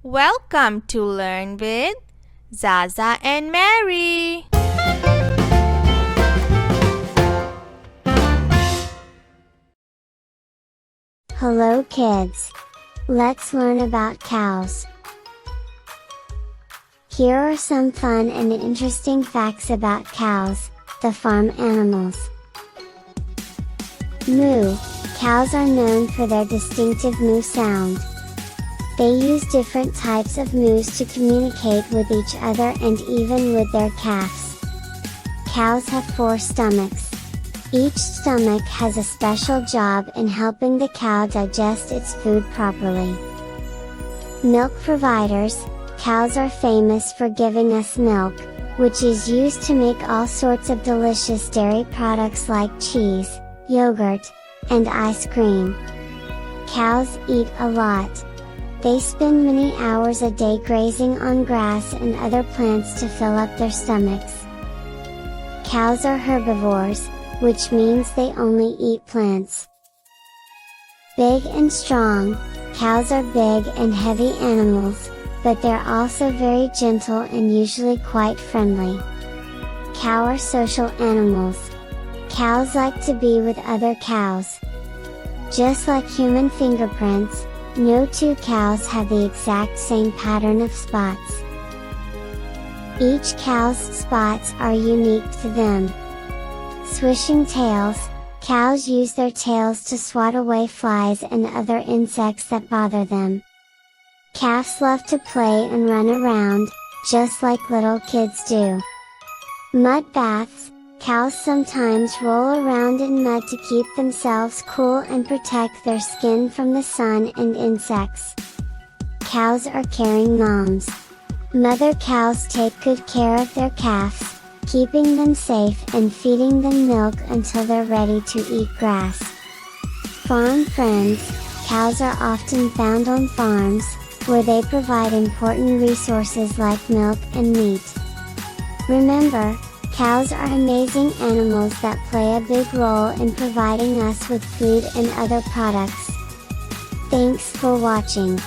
Welcome to Learn with Zaza and Mary. Hello kids! Let's learn about cows. Here are some fun and interesting facts about cows, the farm animals. Moo. Cows are known for their distinctive moo sound. They use different types of moos to communicate with each other and even with their calves. Cows have 4 stomachs. Each stomach has a special job in helping the cow digest its food properly. Milk providers. Cows are famous for giving us milk, which is used to make all sorts of delicious dairy products like cheese, yogurt, and ice cream. Cows eat a lot. They spend many hours a day grazing on grass and other plants to fill up their stomachs. Cows are herbivores, which means they only eat plants. Big and strong. Cows are big and heavy animals, but they're also very gentle and usually quite friendly. Cows are social animals. Cows like to be with other cows. Just like human fingerprints, no 2 cows have the exact same pattern of spots. Each cow's spots are unique to them. Swishing tails. Cows use their tails to swat away flies and other insects that bother them. Calves love to play and run around, just like little kids do. Mud baths. Cows sometimes roll around in mud to keep themselves cool and protect their skin from the sun and insects. Cows are caring moms. Mother cows take good care of their calves, keeping them safe and feeding them milk until they're ready to eat grass. Farm friends. Cows are often found on farms, where they provide important resources like milk and meat. Remember, cows are amazing animals that play a big role in providing us with food and other products. Thanks for watching.